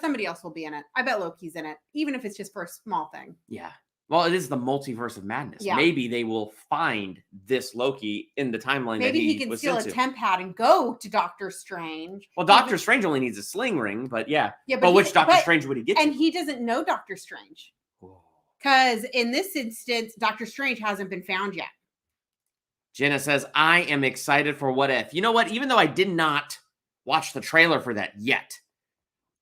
Somebody else will be in it. I bet Loki's in it, even if it's just for a small thing. Yeah. Well, it is the Multiverse of Madness. Yeah. Maybe they will find this Loki in the timeline. Maybe he can steal a temp pad and go to Doctor Strange. Well, Doctor Strange only needs a sling ring, but yeah. But which Doctor Strange would he get? And he doesn't know Doctor Strange. Because in this instance, Doctor Strange hasn't been found yet. Jenna says, I am excited for What If. You know what? Even though I did not watch the trailer for that yet,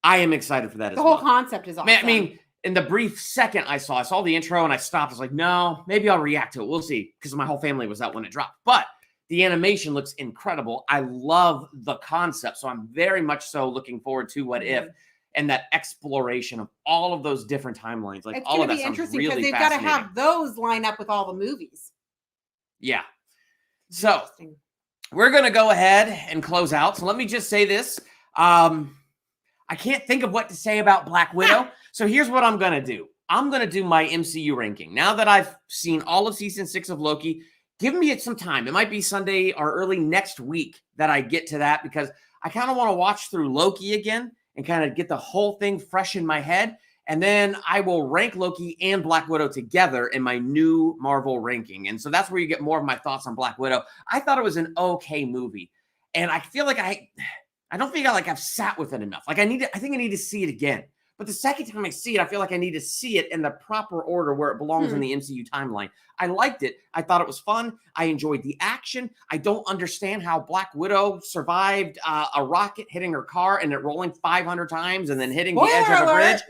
I am excited for that as well. The whole concept is awesome. Man, I mean, in the brief second I saw the intro and I stopped. I was like, no, maybe I'll react to it. We'll see. Because my whole family was out when it dropped. But the animation looks incredible. I love the concept. So I'm very much so looking forward to What If. And that exploration of all of those different timelines. Like, all of that sounds really fascinating. It's going to be interesting because they've got to have those line up with all the movies. Yeah. So we're going to go ahead and close out. So let me just say this. I can't think of what to say about Black Widow. So here's what I'm going to do. I'm going to do my MCU ranking. Now that I've seen all of season 6 of Loki, give me some time. It might be Sunday or early next week that I get to that, because I kind of want to watch through Loki again and kind of get the whole thing fresh in my head. And then I will rank Loki and Black Widow together in my new Marvel ranking. And so that's where you get more of my thoughts on Black Widow. I thought it was an okay movie. And I feel like I don't feel like I've sat with it enough. Like I think I need to see it again. But the second time I see it, I feel like I need to see it in the proper order where it belongs in the MCU timeline. I liked it. I thought it was fun. I enjoyed the action. I don't understand how Black Widow survived a rocket hitting her car and it rolling 500 times and then hitting the edge of a bridge.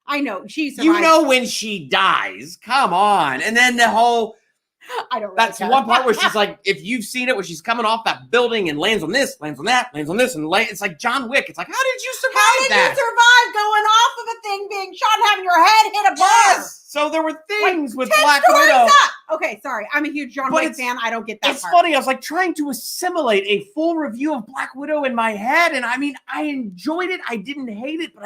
I know. She survived. You know when she dies. Come on. And then the whole... I don't really That's one part where she's like, if you've seen it, where she's coming off that building and lands on this, lands on that, lands on this, and it's like John Wick. It's like, how did you survive that? How did you survive going off of a thing being shot and having your head hit a bar? Yes. So there were things with Black Widow. Up. Okay, sorry. I'm a huge John Wick fan. I don't get that part. Funny. I was like trying to assimilate a full review of Black Widow in my head. And I mean, I enjoyed it. I didn't hate it, but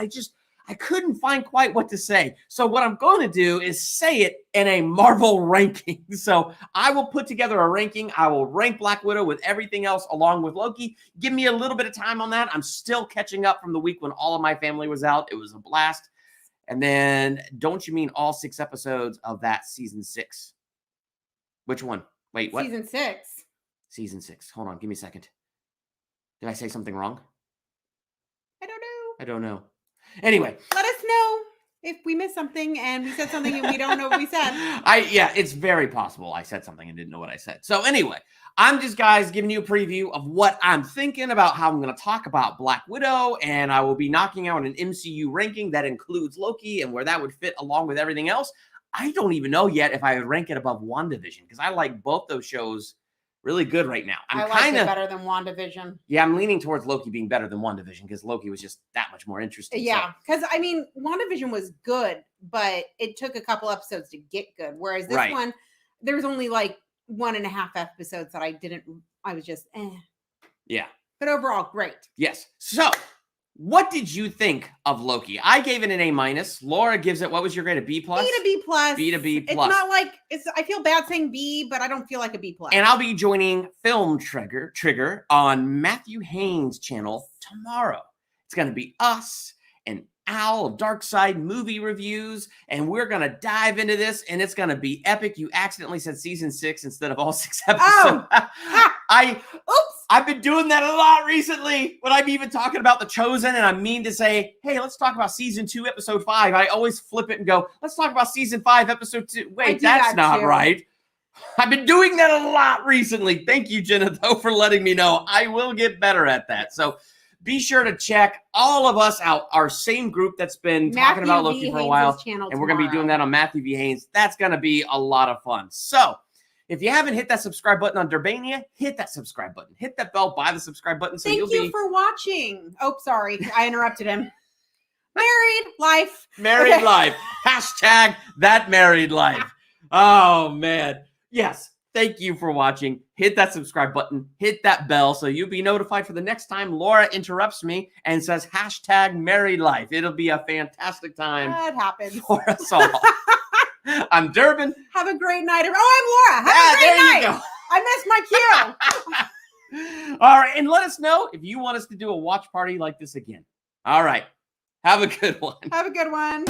I couldn't find quite what to say. So what I'm going to do is say it in a Marvel ranking. So I will put together a ranking. I will rank Black Widow with everything else along with Loki. Give me a little bit of time on that. I'm still catching up from the week when all of my family was out. It was a blast. And then don't you mean all 6 episodes of that season 6? Which one? Wait, what? Season 6. Season 6. Hold on. Give me a second. Did I say something wrong? I don't know. Anyway, let us know if we missed something and we said something and we don't know what we said. Yeah, it's very possible I said something and didn't know what I said. So anyway, I'm just, guys, giving you a preview of what I'm thinking about how I'm going to talk about Black Widow, and I will be knocking out an MCU ranking that includes Loki and where that would fit along with everything else. I don't even know yet if I would rank it above WandaVision, because I like both those shows really good right now. I like it better than WandaVision. Yeah, I'm leaning towards Loki being better than WandaVision because Loki was just that much more interesting. Yeah, because I mean, WandaVision was good, but it took a couple episodes to get good. Whereas this one, there's only like 1.5 episodes that I was just Yeah. But overall, great. Yes. So, what did you think of Loki? I gave it an A-. Laura gives it, what was your grade? A B+? B to B+. B to B+. It's not like, I feel bad saying B, but I don't feel like a B+. And I'll be joining Film Trigger on Matthew Haynes' channel tomorrow. It's going to be us and Al of Dark Side Movie Reviews, and we're going to dive into this, and it's going to be epic. You accidentally said season 6 instead of all 6 episodes. I've been doing that a lot recently when I'm even talking about The Chosen, and I mean to say, hey, let's talk about season 2, episode 5. I always flip it and go, let's talk about season 5, episode 2. Wait, that's not right. I've been doing that a lot recently. Thank you, Jenna, though, for letting me know. I will get better at that. So be sure to check all of us out, our same group that's been talking about Loki for a while. And we're going to be doing that on Matthew V. Haynes. That's going to be a lot of fun. So if you haven't hit that subscribe button on Durbania, hit that subscribe button. Hit that bell by the subscribe button. So Thank you for watching. Oh, sorry. I interrupted him. Married life. Married life. Hashtag that married life. Oh, man. Yes. Thank you for watching. Hit that subscribe button. Hit that bell so you'll be notified for the next time Laura interrupts me and says hashtag married life. It'll be a fantastic time. That happens. For us all. I'm Durbin. Have a great night. Oh, I'm Laura. Have a great night. You go. I missed my cue. All right. And let us know if you want us to do a watch party like this again. All right. Have a good one. Have a good one.